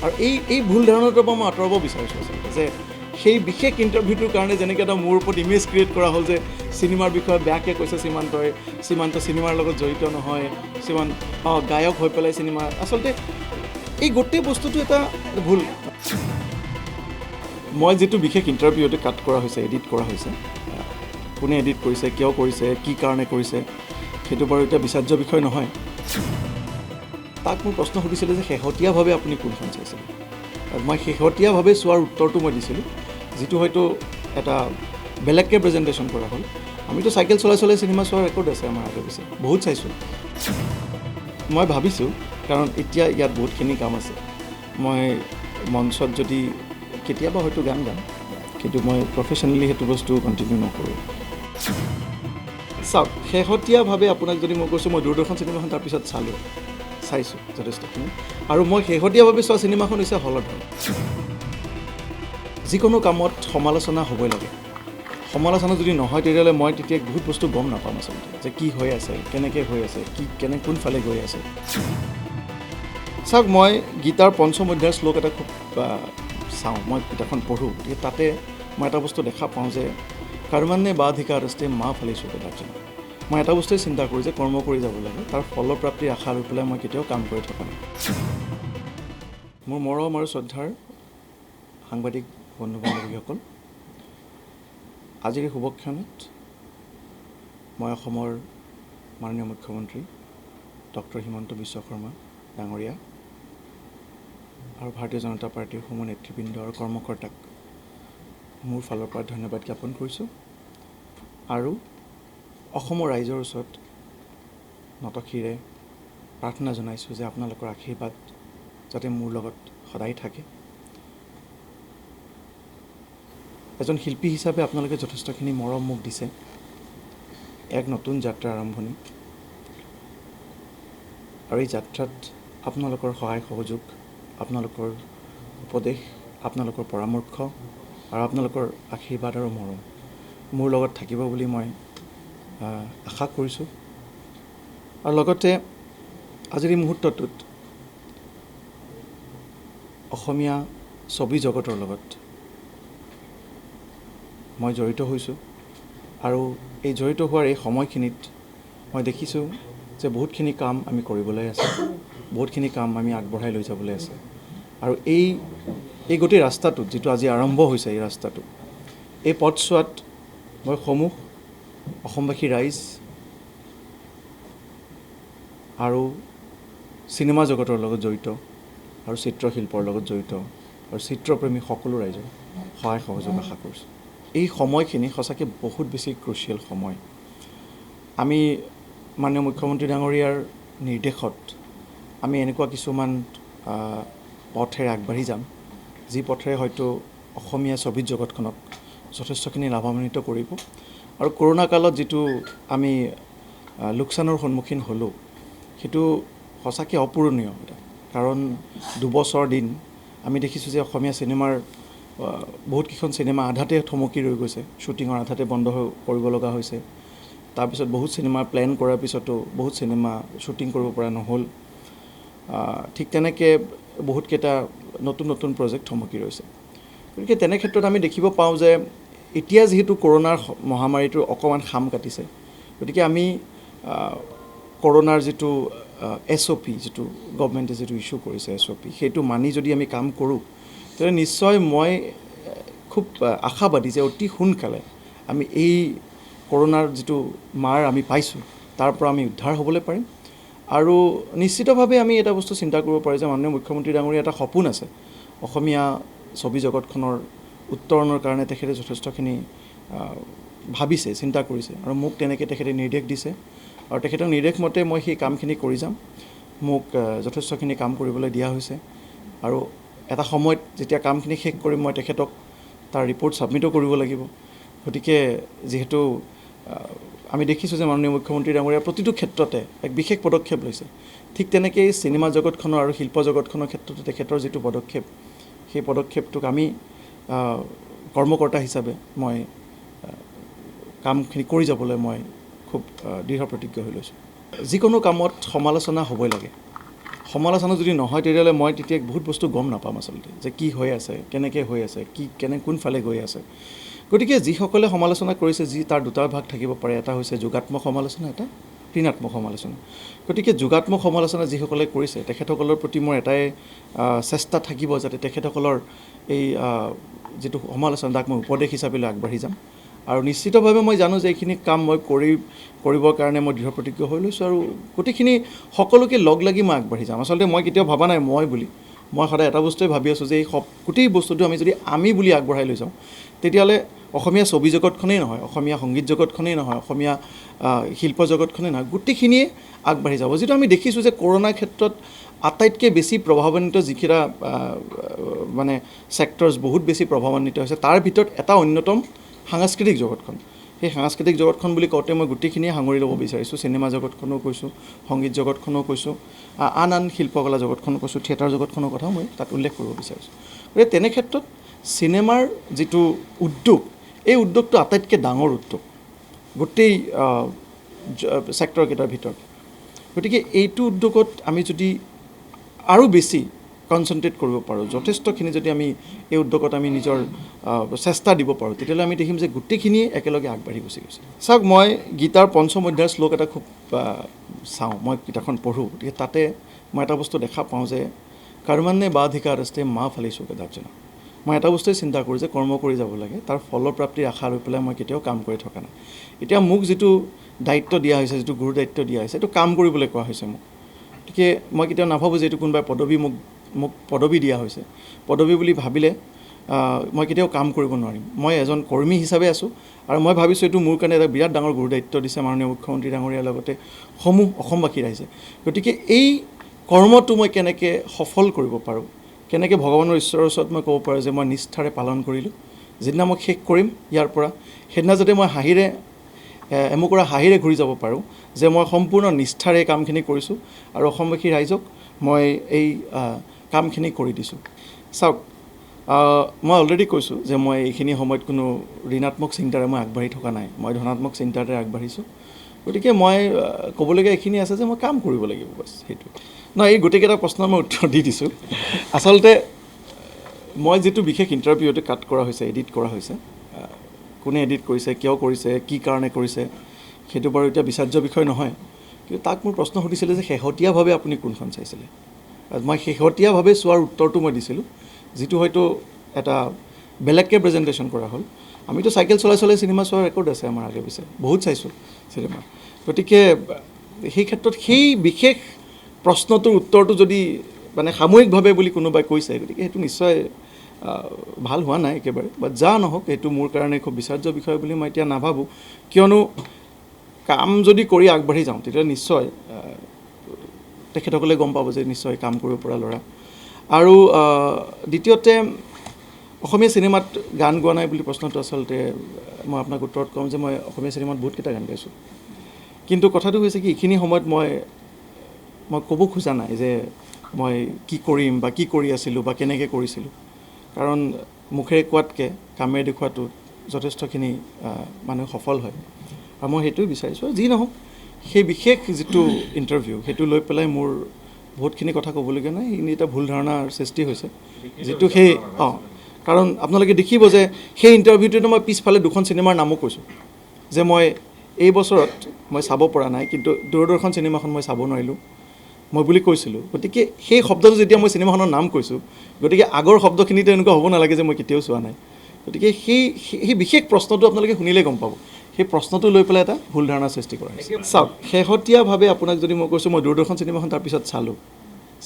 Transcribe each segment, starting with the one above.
আৰু এই ভুল ধাৰণাটোৰ পৰা মই আঁতৰাব বিচাৰিছোঁ আচলতে যে সেই বিশেষ ইণ্টাৰভিউটোৰ কাৰণে যেনেকৈ এটা মোৰ ওপৰত ইমেজ ক্ৰিয়েট কৰা হ'ল যে চিনেমাৰ বিষয়ে বেয়াকৈ কৈছে সীমান্ত চিনেমাৰ লগত জড়িত নহয়, গায়ক হৈ পেলাই চিনেমা, আচলতে এই গোটেই বস্তুটো এটা ভুল। মই যিটো বিশেষ ইণ্টাৰভিউটো কাট কৰা হৈছে, এডিট কৰা হৈছে, কোনে এডিট কৰিছে, কিয় কৰিছে, কি কাৰণে কৰিছে, সেইটো বাৰু এতিয়া বিচাৰ্য বিষয় নহয়। তাক মোৰ প্ৰশ্ন সুধিছিলে যে শেহতীয়াভাৱে আপুনি কোনখন চাইছিলে। মই শেহতীয়াভাৱে চোৱাৰ উত্তৰটো মই দিছিলোঁ, যিটো হয়তো এটা বেলেগকৈ প্ৰেজেণ্টেশ্যন কৰা হ'ল। আমিতো চাইকেল চলাই চিনেমা চোৱাৰ ৰেকৰ্ড আছে আমাৰ আগে পিছে, বহুত চাইছোঁ। মই ভাবিছোঁ, কাৰণ এতিয়া ইয়াত বহুতখিনি কাম আছে, মই মঞ্চত যদি কেতিয়াবা হয়তো গান গাম, কিন্তু মই প্ৰফেশ্যনেলি সেইটো বস্তু কণ্টিনিউ নকৰোঁ। চাওক, শেহতীয়াভাৱে আপোনাক যদি মই কৈছোঁ, মই দূৰদৰ্শন চিনেমাখন তাৰপিছত চাইছোঁ যথেষ্টখিনি, আৰু মই শেহতীয়াভাৱে চোৱা চিনেমাখন হৈছে হলধৰ। যিকোনো কামত সমালোচনা হ'বই লাগে। সমালোচনা যদি নহয় তেতিয়াহ'লে মই বহুত বস্তু গম নাপাম আচলতে, যে কি হৈ আছে, কেনেকৈ হৈ আছে, কোনফালে গৈ আছে। চাওক, মই গীতাৰ পঞ্চম অধ্যায়ৰ শ্লোক এটা খুব চাওঁ, মই কিতাপখন পঢ়োঁ, গতিকে তাতে মই এটা বস্তু দেখা পাওঁ যে কৰ্মণ্যে বাধিকাৰস্তে মা ফলেষু কদাচন। মই এটা বস্তুৱে চিন্তা কৰোঁ যে কৰ্ম কৰি যাব লাগে, তাৰ ফলপ্ৰাপ্তিৰ আশা লৈ পেলাই মই কেতিয়াও কাম কৰি থকা নাই। মোৰ মৰম আৰু শ্ৰদ্ধাৰ সাংবাদিক বন্ধু বান্ধৱীসকল, আজিৰ এই শুভক্ষণত মই অসমৰ মাননীয় মুখ্যমন্ত্ৰী ডক্টৰ হিমন্ত বিশ্ব শৰ্মা ডাঙৰীয়া আৰু ভাৰতীয় জনতা পাৰ্টীৰ সমূহ নেতৃবৃন্দ আৰু কৰ্মকৰ্তাক মোৰ ফালৰ পৰা ধন্যবাদ জ্ঞাপন কৰিছোঁ, আৰু অসমৰ ৰাইজৰ ওচৰত নতশিৰে প্ৰাৰ্থনা জনাইছোঁ যে আপোনালোকৰ আশীৰ্বাদ যাতে মোৰ লগত সদায় থাকে। এজন শিল্পী হিচাপে আপোনালোকে যথেষ্টখিনি মৰম মোক দিছে। এক নতুন যাত্ৰাৰ আৰম্ভণি, আৰু এই যাত্ৰাত আপোনালোকৰ সহায় সহযোগ, আপোনালোকৰ উপদেশ, আপোনালোকৰ পৰামৰ্শ আৰু আপোনালোকৰ আশীৰ্বাদ আৰু মৰম মোৰ লগত থাকিব বুলি মই আশা কৰিছোঁ। আৰু লগতে আজিৰ এই মুহূৰ্তটোত অসমীয়া ছবি জগতৰ লগত মই জড়িত হৈছোঁ, আৰু এই জড়িত হোৱাৰ এই সময়খিনিত মই দেখিছোঁ যে বহুতখিনি কাম আমি কৰিবলৈ আছে, বহুতখিনি কাম আমি আগবঢ়াই লৈ যাবলৈ আছে। আৰু এই গোটেই ৰাস্তাটোত যিটো আজি আৰম্ভ হৈছে, এই ৰাস্তাটো, এই পথছোৱাত মই অসমবাসী ৰাইজ আৰু চিনেমা জগতৰ লগত জড়িত আৰু চিত্ৰশিল্পৰ লগত জড়িত আৰু চিত্ৰপ্ৰেমী সকলো ৰাইজৰ সহায় সহযোগ আশা কৰিছোঁ। এই সময়খিনি সঁচাকৈ বহুত বেছি ক্ৰুচিয়েল সময়। আমি মাননীয় মুখ্যমন্ত্ৰী ডাঙৰীয়াৰ নিৰ্দেশত আমি এনেকুৱা কিছুমান পথেৰে আগবাঢ়ি যাম, যি পথেৰে হয়তো অসমীয়া ছবি জগতখনক যথেষ্টখিনি লাভান্বিত কৰিব। আৰু কৰোণা কালত যিটো আমি লোকচানৰ সন্মুখীন হ'লোঁ, সেইটো সঁচাকৈ অপূৰণীয়। কাৰণ 2 বছৰ দিন আমি দেখিছোঁ যে অসমীয়া চিনেমাৰ বহুতকেইখন চিনেমা আধাতে থমকি ৰৈ গৈছে, শ্বুটিঙৰ আধাতে বন্ধ কৰিব লগা হৈছে। তাৰপিছত বহুত চিনেমা প্লেন কৰাৰ পিছতো বহুত চিনেমা শ্বুটিং কৰিব পৰা নহ'ল। ঠিক তেনেকৈ বহুতকেইটা নতুন প্ৰজেক্ট থমকি ৰৈছে। গতিকে তেনে ক্ষেত্ৰত আমি দেখিব পাওঁ যে এতিয়া যিহেতু কৰোণাৰ মহামাৰীটো অকণমান খাম কাটিছে, গতিকে আমি কৰোণাৰ যিটো SOP, যিটো গভমেণ্টে যিটো ইছ্যু কৰিছে SOP, সেইটো মানি যদি আমি কাম কৰোঁ, তেতিয়াহ'লে নিশ্চয় মই খুব আশাবাদী যে অতি সোনকালে আমি এই কৰোণাৰ যিটো মাৰ আমি পাইছোঁ, তাৰ পৰা আমি উদ্ধাৰ হ'বলৈ পাৰিম। আৰু নিশ্চিতভাৱে আমি এটা বস্তু চিন্তা কৰিব পাৰোঁ যে মাননীয় মুখ্যমন্ত্ৰী ডাঙৰীয়া এটা সপোন আছে অসমীয়া ছবি জগতখনৰ উত্তৰণৰ কাৰণে। তেখেতে যথেষ্টখিনি ভাবিছে, চিন্তা কৰিছে, আৰু মোক তেনেকৈ তেখেতে নিৰ্দেশ দিছে, আৰু তেখেতৰ নিৰ্দেশ মতে মই সেই কামখিনি কৰি যাম। মোক যথেষ্টখিনি কাম কৰিবলৈ দিয়া হৈছে, আৰু এটা সময়ত যেতিয়া কামখিনি শেষ কৰিম, মই তেখেতক তাৰ ৰিপৰ্ট ছাবমিটো কৰিব লাগিব। গতিকে যিহেতু আমি দেখিছোঁ যে মাননীয় মুখ্যমন্ত্ৰী ডাঙৰীয়া প্ৰতিটো ক্ষেত্ৰতে এক বিশেষ পদক্ষেপ লৈছে, ঠিক তেনেকেই চিনেমা জগতখনৰ আৰু শিল্প জগতখনৰ ক্ষেত্ৰতো তেখেতৰ যিটো পদক্ষেপ, সেই পদক্ষেপটোক আমি কৰ্মকৰ্তা হিচাপে মই কামখিনি কৰি যাবলৈ মই খুব দৃঢ় প্ৰতিজ্ঞ হৈ লৈছোঁ। যিকোনো কামত সমালোচনা হ'বই লাগে। সমালোচনা যদি নহয় তেতিয়াহ'লে মই তেতিয়া বহুত বস্তু গম নাপাম আচলতে যে কি হৈ আছে, কেনেকৈ হৈ আছে, কোনফালে গৈ আছে। গতিকে যিসকলে সমালোচনা কৰিছে, তাৰ দুটা ভাগ থাকিব পাৰে, এটা হৈছে যোগাত্মক সমালোচনা, এটা ঋণাত্মক সমালোচনা। গতিকে যোগাত্মক সমালোচনা যিসকলে কৰিছে তেখেতসকলৰ প্ৰতি মোৰ এটাই চেষ্টা থাকিব যাতে তেখেতসকলৰ এই যিটো সমালোচনা তাক মই উপদেশ হিচাপে লৈ আগবাঢ়ি যাম। আৰু নিশ্চিতভাৱে মই জানো যে এইখিনি কাম মই কৰিবৰ কাৰণে মই দৃঢ় প্ৰতিজ্ঞ হৈ লৈছোঁ আৰু গোটেইখিনি সকলোকে লগ লাগি মই আগবাঢ়ি যাম। আচলতে মই কেতিয়াও ভবা নাই মই বুলি, মই সদায় এটা বস্তুৱে ভাবি আছোঁ যে এই গোটেই বস্তুটো আমি বুলি আগবঢ়াই লৈ যাওঁ তেতিয়াহ'লে অসমীয়া ছবি জগতখনেই নহয়, অসমীয়া সংগীত জগতখনেই নহয়, অসমীয়া শিল্প জগতখনেই নহয়, গোটেইখিনিয়ে আগবাঢ়ি যাব। যিটো আমি দেখিছোঁ যে কৰোণাৰ ক্ষেত্ৰত আটাইতকৈ বেছি প্ৰভাৱান্বিত যিকেইটা মানে ছেক্টৰছ বহুত বেছি প্ৰভাৱান্বিত হৈছে তাৰ ভিতৰত এটা অন্যতম সাংস্কৃতিক জগতখন। সেই সাংস্কৃতিক জগতখন বুলি কওঁতে মই গোটেইখিনিয়ে সাঙুৰি ল'ব বিচাৰিছোঁ। চিনেমা জগতখনো কৈছোঁ, সংগীত জগতখনো কৈছোঁ, আন শিল্পকলা জগতখনো কৈছোঁ, থিয়েটাৰ জগতখনৰ কথাও মই তাত উল্লেখ কৰিব বিচাৰিছোঁ। গতিকে তেনে ক্ষেত্ৰত চিনেমাৰ যিটো উদ্যোগ, এই উদ্যোগটো আটাইতকৈ ডাঙৰ উদ্যোগ গোটেই ছেক্টৰকেইটাৰ ভিতৰত। গতিকে এইটো উদ্যোগত আমি যদি আৰু বেছি কনচেনট্ৰেট কৰিব পাৰোঁ, যথেষ্টখিনি যদি আমি এই উদ্যোগত আমি নিজৰ চেষ্টা দিব পাৰোঁ, তেতিয়াহ'লে আমি দেখিম যে গোটেইখিনিয়ে একেলগে আগবাঢ়ি গুচি গৈছে। চাওক, মই গীতাৰ পঞ্চম অধ্যায়ৰ শ্লোক এটা খুব চাওঁ, মই কিতাপখন পঢ়োঁ। গতিকে তাতে মই এটা বস্তু দেখা পাওঁ যে কৰ্মণ্যে বাধিকাৰস্তে মা ফলেষু কদাচন। মই এটা বস্তুৱে চিন্তা কৰোঁ যে কৰ্ম কৰি যাব লাগে, তাৰ ফলপ্ৰাপ্তিৰ আশা লৈ পেলাই মই কেতিয়াও কাম কৰি থকা নাই। এতিয়া মোক যিটো দায়িত্ব দিয়া হৈছে, যিটো গুৰু দায়িত্ব দিয়া হৈছে, এইটো কাম কৰিবলৈ কোৱা হৈছে মোক। গতিকে মই কেতিয়াও নাভাবোঁ যে এইটো কোনোবাই মোক পদবী দিয়া হৈছে, পদবী বুলি ভাবিলে মই কেতিয়াও কাম কৰিব নোৱাৰিম। মই এজন কৰ্মী হিচাপে আছোঁ আৰু মই ভাবিছোঁ এইটো মোৰ কাৰণে এটা বিৰাট ডাঙৰ গুৰু দায়িত্ব দিছে মাননীয় মুখ্যমন্ত্ৰী ডাঙৰীয়াৰ লগতে অসমবাসী ৰাইজে। গতিকে এই কৰ্মটো মই কেনেকৈ সফল কৰিব পাৰোঁ, কেনেকৈ ভগৱানৰ ঈশ্বৰৰ ওচৰত মই ক'ব পাৰোঁ যে মই নিষ্ঠাৰে পালন কৰিলোঁ, যিদিনা মই শেষ কৰিম ইয়াৰ পৰা সেইদিনা যাতে মই এমুকৰা হাঁহিৰে ঘূৰি যাব পাৰোঁ যে মই সম্পূৰ্ণ নিষ্ঠাৰে কামখিনি কৰিছোঁ আৰু অসমবাসী ৰাইজক মই এই কামখিনি কৰি দিছোঁ। চাওক, মই অলৰেডি কৈছোঁ যে মই এইখিনি সময়ত কোনো ঋণাত্মক চিন্তাৰে মই আগবাঢ়ি থকা নাই, মই ধনাত্মক চিন্তাৰে আগবাঢ়িছোঁ। গতিকে মই ক'বলগীয়া এইখিনি আছে যে মই কাম কৰিব লাগিব, বাছ সেইটোৱে। নহয়, এই গোটেইকেইটা প্ৰশ্নৰ মই উত্তৰ দি দিছোঁ। আচলতে মই যিটো বিশেষ ইণ্টাৰভিউতে কাট কৰা হৈছে, এডিট কৰা হৈছে, কোনে এডিট কৰিছে, কিয় কৰিছে, কি কাৰণে কৰিছে, সেইটো বাৰু এতিয়া বিচাৰ্য বিষয় নহয়। কিন্তু তাক মোৰ প্ৰশ্ন সুধিছিলে যে শেহতীয়াভাৱে আপুনি কোনখন চাইছিলে। মই শেহতীয়াভাৱে চোৱাৰ উত্তৰটো মই দিছিলোঁ, যিটো হয়তো এটা বেলেগকৈ প্ৰেজেণ্টেশ্যন কৰা হ'ল। আমিতো চাইকেল চলাই চিনেমা চোৱাৰ ৰেকৰ্ড আছে আমাৰ আগে পিছে, বহুত চাইছোঁ চিনেমা। গতিকে সেই ক্ষেত্ৰত সেই বিশেষ প্ৰশ্নটোৰ উত্তৰটো যদি মানে সাময়িকভাৱে বুলি কোনোবাই কৈছে, গতিকে সেইটো নিশ্চয় ভাল হোৱা নাই একেবাৰে। বা যা নহওক, এইটো মোৰ কাৰণে খুব বিচাৰ্য বিষয় বুলি মই এতিয়া নাভাবোঁ, কিয়নো কাম যদি কৰি আগবাঢ়ি যাওঁ তেতিয়াহ'লে নিশ্চয় তেখেতসকলে গম পাব যে নিশ্চয় কাম কৰিব পৰা ল'ৰা। আৰু দ্বিতীয়তে, অসমীয়া চিনেমাত গান গোৱা নাই বুলি প্ৰশ্নটো আচলতে মই আপোনাক উত্তৰত ক'ম যে মই অসমীয়া চিনেমাত বহুতকেইটা গান গাইছোঁ। কিন্তু কথাটো হৈছে কি, এইখিনি সময়ত মই ক'ব খোজা নাই যে মই কি কৰিম বা কি কৰি আছিলোঁ বা কেনেকৈ কৰিছিলোঁ, কাৰণ মুখেৰে কোৱাতকৈ কামেৰে দেখুৱাটো যথেষ্টখিনি মানুহ সফল হয়। আৰু মই সেইটোৱে বিচাৰিছোঁ। যি নহওক, সেই বিশেষ যিটো ইণ্টাৰভিউ, সেইটো লৈ পেলাই মোৰ বহুতখিনি কথা ক'বলগীয়া নাই। এইখিনি এটা ভুল ধাৰণাৰ সৃষ্টি হৈছে, যিটো কাৰণ আপোনালোকে দেখিব যে সেই ইণ্টাৰভিউটোতে মই পিছফালে দুখন চিনেমাৰ নামো কৈছোঁ যে মই এই বছৰত মই চাব পৰা নাই, কিন্তু দূৰদৰ্শন চিনেমাখন মই চাব নোৱাৰিলোঁ মই বুলি কৈছিলোঁ। গতিকে সেই শব্দটো যেতিয়া মই চিনেমাখনৰ নাম কৈছোঁ, গতিকে আগৰ শব্দখিনিতো এনেকুৱা হ'ব নালাগে যে মই কেতিয়াও চোৱা নাই। গতিকে সেই বিশেষ প্ৰশ্নটো আপোনালোকে শুনিলেই গম পাব, সেই প্ৰশ্নটো লৈ পেলাই এটা ভুল ধাৰণাৰ সৃষ্টি কৰা হৈছে। চাওক, শেহতীয়াভাৱে আপোনাক যদি মই কৈছোঁ, মই দূৰদৰ্শন চিনেমাখন তাৰপিছত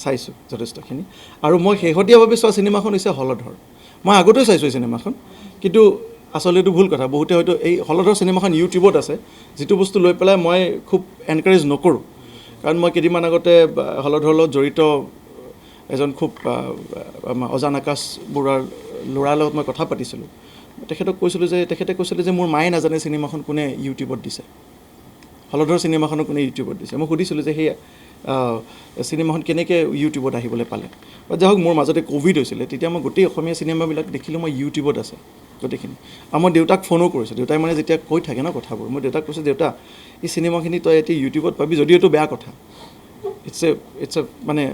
চাইছোঁ যথেষ্টখিনি। আৰু মই শেহতীয়াভাৱে চোৱা চিনেমাখন হৈছে হলধৰ। মই আগতেও চাইছোঁ এই চিনেমাখন, কিন্তু আচলতে এইটো ভুল কথা। বহুতে হয়তো এই হলধৰ চিনেমাখন ইউটিউবত আছে, যিটো বস্তু লৈ পেলাই মই খুব এনকাৰেজ নকৰোঁ। কাৰণ মই কেইদিনমান আগতে হলধৰৰ লগত জড়িত এজন খুব অজান আকাশ বৰুৱাৰ ল'ৰাৰ লগত মই কথা পাতিছিলোঁ। তেখেতে কৈছিলে যে মোৰ মায়ে নাজানে চিনেমাখন কোনে ইউটিউবত দিছে, হলধৰ চিনেমাখনো কোনে ইউটিউবত দিছে। মই সুধিছিলোঁ যে সেই চিনেমাখন কেনেকৈ ইউটিউবত আহিবলৈ পালে। যাই হওক, মোৰ মাজতে ক'ভিড হৈছিলে, তেতিয়া মই গোটেই অসমীয়া চিনেমাবিলাক দেখিলোঁ মই ইউটিউবত আছে গোটেইখিনি। আৰু মই দেউতাক ফোনো কৰিছোঁ। দেউতাই মানে যেতিয়া কৈ থাকে ন কথাবোৰ, মই দেউতাক কৈছোঁ, দেউতা এই চিনেমাখিনি তই এতিয়া ইউটিউবত পাবি, যদিও এইটো বেয়া কথা, ইটছ এ মানে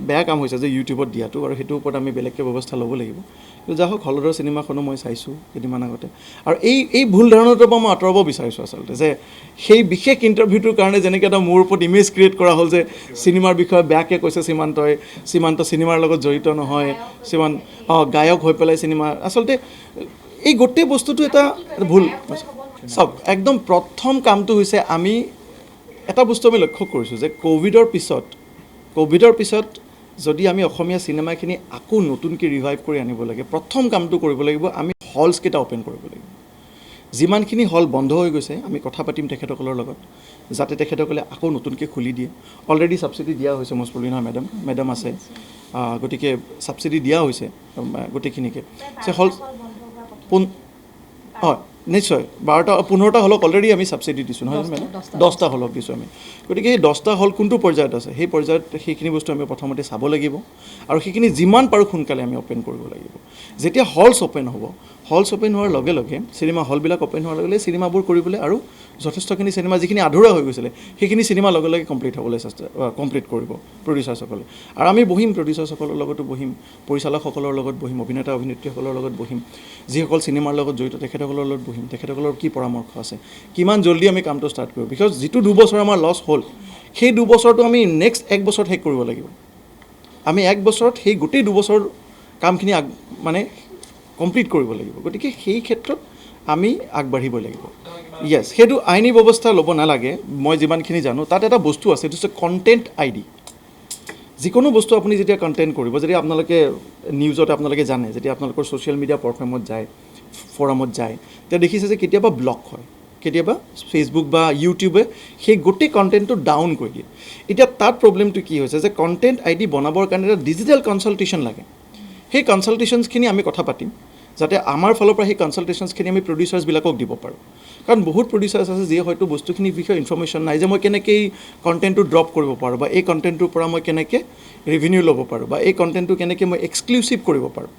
বেয়া কাম হৈছে যে ইউটিউবত দিয়াটো, আৰু সেইটোৰ ওপৰত আমি বেলেগকৈ ব্যৱস্থা ল'ব লাগিব। কিন্তু যা হওক হলধৰ চিনেমাখনো মই চাইছোঁ কেইদিনমান আগতে, আৰু এই ভুল ধাৰণাটোৰ পৰা মই আঁতৰাব বিচাৰিছোঁ আচলতে, যে সেই বিশেষ ইণ্টাৰভিউটোৰ কাৰণে যেনেকৈ এটা মোৰ ওপৰত ইমেজ ক্ৰিয়েট কৰা হ'ল যে চিনেমাৰ বিষয়ে বেয়াকৈ কৈছে সীমান্ত চিনেমাৰ লগত জড়িত নহয়, গায়ক হৈ পেলাই চিনেমা, আচলতে এই গোটেই বস্তুটো এটা ভুল। চাওক, একদম প্ৰথম কামটো হৈছে আমি এটা বস্তু আমি লক্ষ্য কৰিছোঁ যে ক'ভিডৰ পিছত যদি আমি অসমীয়া চিনেমাখিনি আকৌ নতুনকৈ ৰিভাইভ কৰি আনিব লাগে, প্ৰথম কামটো কৰিব লাগিব আমি হলছকেইটা অ'পেন কৰিব লাগিব। যিমানখিনি হল বন্ধ হৈ গৈছে আমি কথা পাতিম তেখেতসকলৰ লগত, যাতে তেখেতসকলে আকৌ নতুনকৈ খুলি দিয়ে। অলৰেডি ছাবচিডি দিয়া হৈছে, মজপুলি নহয় মেডাম আছে, গতিকে ছাবচিডি দিয়া হৈছে গোটেইখিনিকে। হল হয় নিশ্চয় 12-15টা হলক অলৰেডি আমি ছাবচিডি দিছোঁ নহয় মেডাম, 10টা হলক দিছোঁ আমি। গতিকে সেই 10টা হল কোনটো পৰ্যায়ত আছে, সেই পৰ্যায়ত সেইখিনি বস্তু আমি প্ৰথমতে চাব লাগিব, আৰু সেইখিনি যিমান পাৰোঁ সোনকালে আমি অ'পেন কৰিব লাগিব। যেতিয়া হলছ অ'পেন হ'ব, হলছ অ'পেন হোৱাৰ লগে লগে চিনেমা হলবিলাক অ'পেন হোৱাৰ লগে লগে চিনেমাবোৰ কৰিবলৈ আৰু যথেষ্টখিনি চিনেমা যিখিনি আধৰুৱা হৈ গৈছিলে সেইখিনি চিনেমা লগে লগে কমপ্লিট কৰিব প্ৰডিউচাৰ্ছসকলে। আৰু আমি বহিম, প্ৰডিউচাৰ্ছসকলৰ লগতো বহিম, পৰিচালকসকলৰ লগত বহিম, অভিনেতা অভিনেত্ৰীসকলৰ লগত বহিম, যিসকল চিনেমাৰ লগত জড়িত তেখেতসকলৰ লগত বহিম, তেখেতসকলৰ কি পৰামৰ্শ আছে, কিমান জল্দি আমি কামটো ষ্টাৰ্ট কৰোঁ। বিকজ যিটো 2 বছৰ আমাৰ লছ হ'ল, সেই 2 বছৰটো আমি নেক্সট 1 বছৰত শেষ কৰিব লাগিব। আমি 1 বছৰত সেই গোটেই 2 বছৰ কামখিনি কমপ্লিট কৰিব লাগিব। গতিকে সেই ক্ষেত্ৰত আমি আগবাঢ়িব লাগিব। য়েছ, সেইটো আইনী ব্যৱস্থা ল'ব নালাগে, মই যিমানখিনি জানো তাত এটা বস্তু আছে, এইটো হৈছে কণ্টেণ্ট ID। যিকোনো বস্তু আপুনি যেতিয়া কণ্টেণ্ট কৰিব, যদি আপোনালোকে নিউজত আপোনালোকে জানে, যেতিয়া আপোনালোকৰ ছ'চিয়েল মিডিয়া প্লেটফৰ্মত যায়, ফ'ৰামত যায়, তেতিয়া দেখিছে যে কেতিয়াবা ব্লক হয়, কেতিয়াবা ফেচবুক বা ইউটিউবে সেই গোটেই কণ্টেণ্টটো ডাউন কৰি দিয়ে। এতিয়া তাত প্ৰব্লেমটো কি হৈছে যে কণ্টেণ্ট ID বনাবৰ কাৰণে এটা ডিজিটেল কনচালটেশ্যন লাগে। সেই কনচালটেশ্যনছখিনি আমি কথা পাতিম, যাতে আমাৰ ফালৰ পৰা সেই কনচালটেশ্যনছখিনি আমি প্ৰডিউচাৰ্ছবিলাকক দিব পাৰোঁ। কাৰণ বহুত প্ৰডিউচাৰ্ছ আছে যিয়ে হয়তো বস্তুখিনিৰ বিষয়ে ইনফৰ্মেশ্যন নাই, যে মই কেনেকৈ এই কণ্টেণ্টটো ড্ৰপ কৰিব পাৰোঁ, বা এই কণ্টেণ্টটোৰ পৰা মই কেনেকৈ ৰেভিনিউ ল'ব পাৰোঁ, বা এই কণ্টেণ্টটো কেনেকৈ মই এক্সক্লুচিভ কৰিব পাৰোঁ।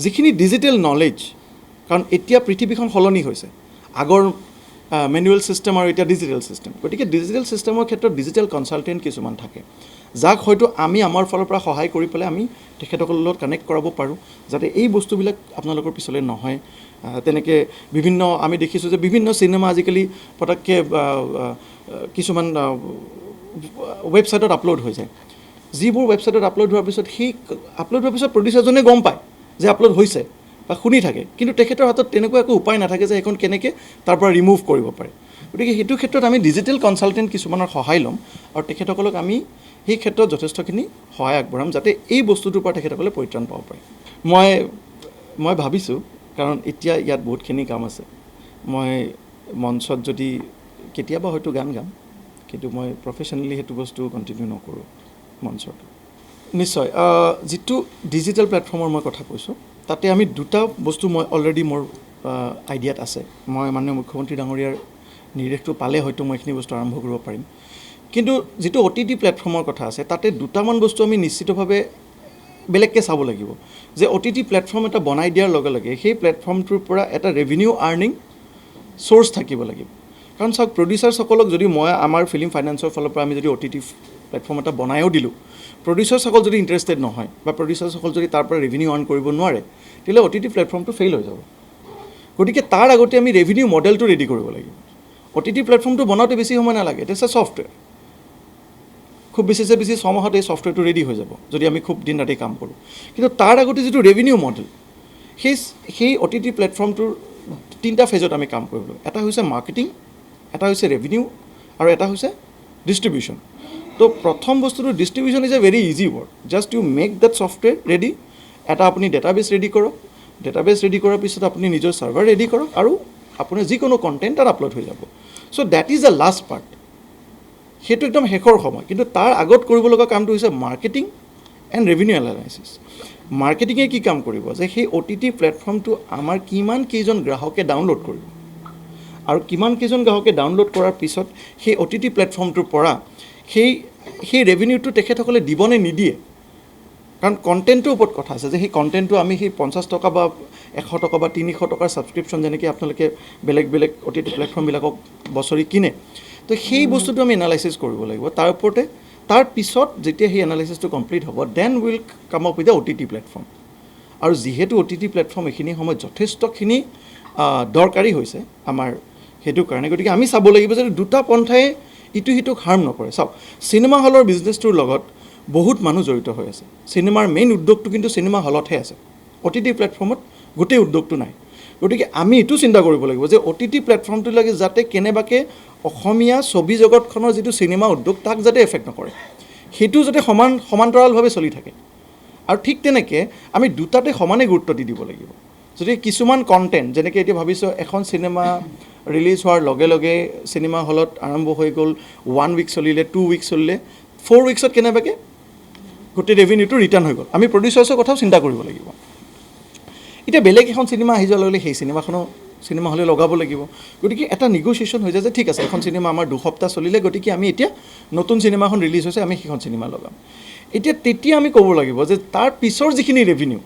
যিখিনি ডিজিটেল নলেজ, কাৰণ এতিয়া পৃথিৱীখন সলনি হৈছে, আগৰ মেনুৱেল ছিষ্টেম আৰু এতিয়া ডিজিটেল ছিষ্টেম। গতিকে ডিজিটেল ছিষ্টেমৰ ক্ষেত্ৰত ডিজিটেল কনচালটেণ্ট কিছুমান থাকে, যাক হয়তো আমি আমাৰ ফালৰ পৰা সহায় কৰি পেলাই আমি তেখেতসকলৰ লগত কানেক্ট কৰাব পাৰোঁ, যাতে এই বস্তুবিলাক আপোনালোকৰ পিছলৈ নহয়। তেনেকৈ বিভিন্ন আমি দেখিছোঁ যে বিভিন্ন চিনেমা আজিকালি পটককৈ কিছুমান ৱেবছাইটত আপলোড হৈ যায়, যিবোৰ ৱেবছাইটত আপলোড হোৱাৰ পিছত প্ৰডিউচাৰজনে গম পায় যে আপলোড হৈছে বা শুনি থাকে, কিন্তু তেখেতৰ হাতত তেনেকুৱা একো উপায় নাথাকে যে সেইখন কেনেকৈ তাৰ পৰা ৰিমুভ কৰিব পাৰে। গতিকে সেইটো ক্ষেত্ৰত আমি ডিজিটেল কনচালটেণ্ট কিছুমানৰ সহায় ল'ম, আৰু তেখেতসকলক আমি সেই ক্ষেত্ৰত যথেষ্টখিনি সহায় আগবঢ়াম, যাতে এই বস্তুটোৰ পৰা তেখেতসকলে পৰিত্ৰাণ পাব পাৰে। মই ভাবিছোঁ, কাৰণ এতিয়া ইয়াত বহুতখিনি কাম আছে, মই মঞ্চত যদি কেতিয়াবা হয়তো গান গাম, কিন্তু মই প্ৰফেশ্যনেলি সেইটো বস্তু কণ্টিনিউ নকৰোঁ মঞ্চত। নিশ্চয়, যিটো ডিজিটেল প্লেটফৰ্মৰ মই কথা কৈছোঁ, তাতে আমি 2টা বস্তু মই অলৰেডি মোৰ আইডিয়াত আছে। মই মাননীয় মুখ্যমন্ত্ৰী ডাঙৰীয়াৰ নিৰ্দেশটো পালে হয়তো মই এইখিনি বস্তু আৰম্ভ কৰিব পাৰিম। কিন্তু যিটো OTT প্লেটফৰ্মৰ কথা আছে, তাতে 2টামান বস্তু আমি নিশ্চিতভাৱে বেলেগকৈ চাব লাগিব, যে OTT প্লেটফৰ্ম এটা বনাই দিয়াৰ লগে লগে সেই প্লেটফৰ্মটোৰ পৰা এটা ৰেভিনিউ আৰ্নিং চ'ৰ্চ থাকিব লাগিব। কাৰণ চাওক, প্ৰডিউচাৰ্ছসকলক যদি আমাৰ ফিল্ম ফাইনেন্সৰ ফালৰ পৰা আমি যদি OTT প্লেটফৰ্ম এটা বনায়ো দিলোঁ, প্ৰডিউচাৰ্ছসকল যদি ইণ্টাৰেষ্টেড নহয়, বা প্ৰডিউচাৰ্ছসকল যদি তাৰ পৰা ৰেভিনিউ আৰ্ণ কৰিব নোৱাৰে, তেতিয়াহ'লে OTT প্লেটফৰ্মটো ফেইল হৈ যাব। গতিকে তাৰ আগতে আমি ৰেভিনিউ মডেলটো ৰেডি কৰিব লাগিব। OTT প্লেটফৰ্মটো বনাওঁতে বেছি সময় নালাগে, ইটছ এ ছফ্টৱেৰ। খুব বেছি 6 মাহত এই ছফ্টৱেৰটো ৰেডি হৈ যাব, যদি আমি খুব দিন ৰাতি কাম কৰোঁ। কিন্তু তাৰ আগতে যিটো ৰেভিনিউ মডেল, সেই OTT প্লেটফৰ্মটোৰ 3টা ফেজত আমি কাম কৰিব লাগিব। এটা হৈছে মাৰ্কেটিং, এটা হৈছে ৰেভিনিউ, আৰু এটা হৈছে ডিষ্ট্ৰিবিউশ্যন। তো প্ৰথম বস্তুটো distribution is a very easy work. Just you make that software ready, এটা আপুনি ডেটাবেছ ৰেডি কৰক, ডেটাবেছ ৰেডি কৰাৰ পিছত আপুনি নিজৰ ছাৰ্ভাৰ ৰেডি কৰক, আৰু আপোনাৰ যিকোনো কণ্টেণ্ট তাত আপলোড হৈ যাব। So' date is the last part, সেইটো একদম শেষৰ সময়। কিন্তু তাৰ আগত কৰিব লগা কামটো হৈছে মাৰ্কেটিং এণ্ড ৰেভিনিউ এনালাইচিছ। মাৰ্কেটিঙে কি কাম কৰিব, যে সেই OTT প্লেটফৰ্মটো আমাৰ কিমানকেইজন গ্ৰাহকে ডাউনলোড কৰিব, আৰু কিমানকেইজন গ্ৰাহকে ডাউনলোড কৰাৰ পিছত সেই OTT প্লেটফৰ্মটোৰ পৰা সেই ৰেভিনিউটো তেখেতসকলে দিবনে নিদিয়ে। কাৰণ কণ্টেণ্টটোৰ ওপৰত কথা আছে, যে সেই কণ্টেণ্টটো আমি সেই 50 টকা বা 100 টকা বা 300 টকাৰ ছাবস্ক্ৰিপশ্যন যেনেকৈ আপোনালোকে বেলেগ OTT প্লেটফৰ্মবিলাকক বছৰি কিনে, তো সেই বস্তুটো আমি এনালাইচিছ কৰিব লাগিব। তাৰ ওপৰতে তাৰ পিছত যেতিয়া সেই এনালাইচিছটো কমপ্লিট হ'ব then will come up with the OTT platform আৰু যিহেতু OTT প্লেটফৰ্ম এইখিনি সময়ত যথেষ্টখিনি দৰকাৰী হৈছে আমাৰ সেইটো কাৰণে গতিকে আমি চাব লাগিব যে দুটা পন্থাই ইটো সিটোক হাৰ্ম নকৰে চাওক চিনেমা হলৰ বিজনেছটোৰ লগত বহুত মানুহ জড়িত হৈ আছে চিনেমাৰ মেইন উদ্যোগটো কিন্তু চিনেমা হলতহে আছে OTT প্লেটফৰ্মত গোটেই উদ্যোগটো নাই গতিকে আমি এইটো চিন্তা কৰিব লাগিব যে OTT প্লেটফৰ্মটো লাগে যাতে কেনেবাকৈ অসমীয়া ছবি জগতখনৰ যিটো চিনেমা উদ্যোগ তাক যাতে এফেক্ট নকৰে সেইটো যাতে সমান্তৰালভাৱে চলি থাকে আৰু ঠিক তেনেকৈ আমি দুটাতে সমানে গুৰুত্ব দিব লাগিব যদি কিছুমান কণ্টেণ্ট যেনেকৈ এতিয়া ভাবিছোঁ এখন চিনেমা ৰিলিজ হোৱাৰ লগে লগে চিনেমা হলত আৰম্ভ হৈ গ'ল 1 উইক চলিলে 2 উইক চলিলে 4 উইকছত কেনেবাকৈ গোটেই ৰেভিনিউটো ৰিটাৰ্ণ হৈ গ'ল আমি প্ৰডিউচাৰ্ছৰ কথাও চিন্তা কৰিব লাগিব এতিয়া বেলেগ এখন চিনেমা আহি যোৱাৰ লগে সেই চিনেমা হলে লগাব লাগিব গতিকে এটা নিগ'চিয়েশ্যন হৈ যায় যে ঠিক আছে এখন চিনেমা আমাৰ 2 সপ্তাহ চলিলে গতিকে আমি এতিয়া নতুন চিনেমাখন ৰিলিজ হৈছে আমি সেইখন চিনেমা লগাম তেতিয়া আমি ক'ব লাগিব যে তাৰ পিছৰ যিখিনি ৰেভিনিউ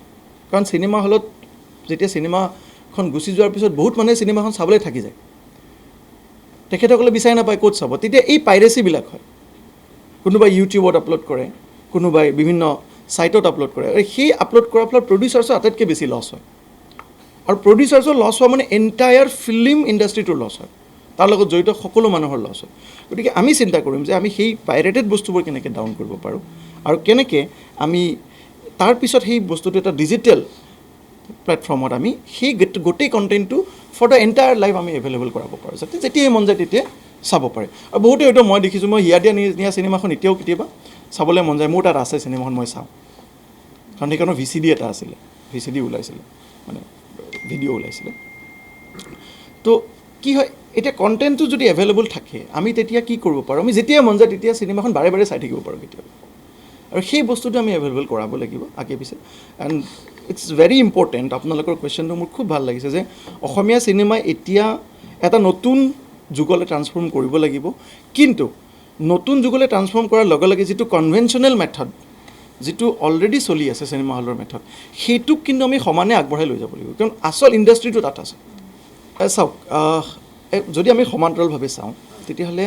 কাৰণ চিনেমা হলত যেতিয়া চিনেমাখন গুচি যোৱাৰ পিছত বহুত মানুহে চিনেমাখন চাবলৈ থাকি যায় তেখেতসকলে বিচাৰি নাপায় ক'ত চাব তেতিয়া এই পাইৰেচিবিলাক হয় কোনোবাই ইউটিউবত আপলোড কৰে কোনোবাই বিভিন্ন সাইটত আপলোড কৰে আৰু সেই আপলোড কৰাৰ ফলত প্ৰডিউচাৰ্ছৰ আটাইতকৈ বেছি লছ হয় আৰু প্ৰডিউচাৰ্ছৰ লছ হোৱা মানে এণ্টায়াৰ ফিল্ম ইণ্ডাষ্ট্ৰিটোৰ লছ হয় তাৰ লগত জড়িত সকলো মানুহৰ লছ হয় গতিকে আমি চিন্তা কৰিম যে আমি সেই পাইৰেটেড বস্তুবোৰ কেনেকৈ ডাউন কৰিব পাৰোঁ আৰু কেনেকৈ আমি তাৰপিছত সেই বস্তুটো এটা ডিজিটেল প্লেটফৰ্মত আমি সেই গোটেই কণ্টেণ্টটো ফৰ দ্য এণ্টায়াৰ লাইফ আমি এভেইলেবল কৰাব পাৰোঁ যাতে যেতিয়াই মন যায় তেতিয়া চাব পাৰে আৰু বহুতে হয়তো মই দেখিছোঁ মই হিয়া দিয়া নিয়া চিনেমাখন এতিয়াও কেতিয়াবা চাবলৈ মন যায় মোৰ তাত আছে চিনেমাখন মই চাওঁ কাৰণ সেইকাৰণে VCD এটা আছিলে VCD ওলাইছিলে মানে ভিডিঅ' ওলাইছিলে তো কি হয় এতিয়া কণ্টেণ্টটো যদি এভেইলেবল থাকে আমি তেতিয়া কি কৰিব পাৰোঁ আমি যেতিয়াই মন যায় তেতিয়া চিনেমাখন বাৰে বাৰে চাই থাকিব পাৰোঁ কেতিয়াবা আৰু সেই বস্তুটো আমি এভেইলেবল কৰাব লাগিব আগে পিছে এণ্ড ইটছ ভেৰি ইম্পৰ্টেণ্ট আপোনালোকৰ কুৱেশ্যনটো মোৰ খুব ভাল লাগিছে যে অসমীয়া চিনেমাই এতিয়া এটা নতুন যুগলৈ ট্ৰান্সফৰ্ম কৰিব লাগিব কিন্তু নতুন যুগলৈ ট্ৰান্সফৰ্ম কৰাৰ লগে লগে যিটো কনভেনশ্যনেল মেথড যিটো অলৰেডি চলি আছে চিনেমা হলৰ মেথড সেইটোক কিন্তু আমি সমানে আগবঢ়াই লৈ যাব লাগিব কাৰণ আচল ইণ্ডাষ্ট্ৰিটো তাত আছে চাওক যদি আমি সমান্তৰালভাৱে চাওঁ তেতিয়াহ'লে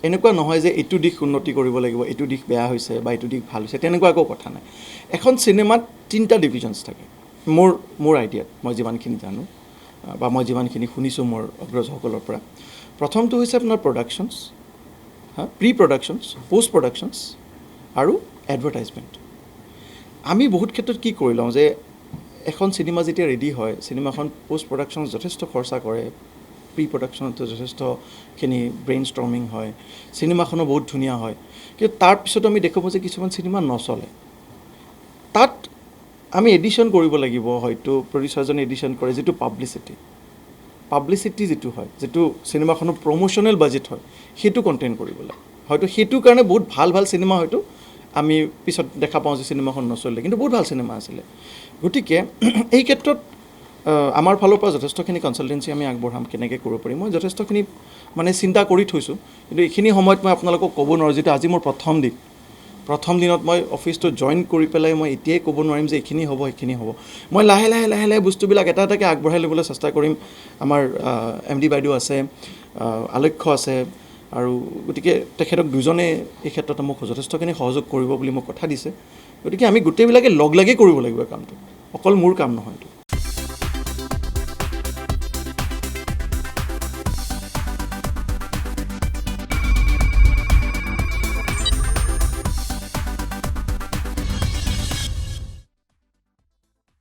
এনেকুৱা নহয় যে এইটো দিশ উন্নতি কৰিব লাগিব এইটো দিশ বেয়া হৈছে বা এইটো দিশ ভাল হৈছে তেনেকুৱা একো কথা নাই এখন চিনেমাত 3টা ডিভিজনছ থাকে মোৰ আইডিয়াত মই যিমানখিনি জানো বা মই যিমানখিনি শুনিছোঁ মোৰ অগ্ৰজসকলৰ পৰা প্ৰথমটো হৈছে আপোনাৰ প্ৰডাকশ্যনছ প্ৰি প্ৰডাকশ্যনছ পষ্ট প্ৰডাকশ্যনছ আৰু এডভাৰটাইজমেণ্ট আমি বহুত ক্ষেত্ৰত কি কৰি লওঁ যে এখন চিনেমা যেতিয়া ৰেডি হয় চিনেমাখন পষ্ট প্ৰডাকশ্যনছ যথেষ্ট খৰচা কৰে প্ৰি প্ৰডাকশ্যনতো যথেষ্টখিনি ব্ৰেইন ষ্টৰ্মিং হয় চিনেমাখনো বহুত ধুনীয়া হয় কিন্তু তাৰপিছত আমি দেখোঁ যে কিছুমান চিনেমা নচলে তাত আমি এডিশ্যন কৰিব লাগিব হয়তো প্ৰডিউচাৰজনে এডিশ্যন কৰে যিটো পাব্লিচিটি যিটো হয় যিটো চিনেমাখনৰ প্ৰমোশ্যনেল বাজেট হয় সেইটো কণ্টেইন কৰিব লাগে হয়তো সেইটো কাৰণে বহুত ভাল ভাল চিনেমা হয়তো আমি পিছত দেখা পাওঁ যে চিনেমাখন নচলিলে কিন্তু বহুত ভাল চিনেমা আছিলে গতিকে এই ক্ষেত্ৰত আমাৰ ফালৰ পৰা যথেষ্টখিনি কনচালটেঞ্চি আমি আগবঢ়াম কেনেকৈ কৰিব পাৰিম মই যথেষ্টখিনি মানে চিন্তা কৰি থৈছোঁ কিন্তু এইখিনি সময়ত মই আপোনালোকক ক'ব নোৱাৰোঁ যিটো আজি মোৰ প্ৰথম দিনত মই অফিচটো জইন কৰি পেলাই মই এতিয়াই ক'ব নোৱাৰিম যে এইখিনি হ'ব সেইখিনি হ'ব মই লাহে লাহে বস্তুবিলাক এটা এটাকৈ আগবঢ়াই ল'বলৈ চেষ্টা কৰিম আমাৰ MD বাইদেউ আছে আলক্ষ্য আছে আৰু গতিকে তেখেতক দুজনে এই ক্ষেত্ৰত মোক যথেষ্টখিনি সহযোগ কৰিব বুলি মোক কথা দিছে গতিকে আমি গোটেইবিলাকে লগ লাগি কৰিব লাগিব কামটো অকল মোৰ কাম নহয়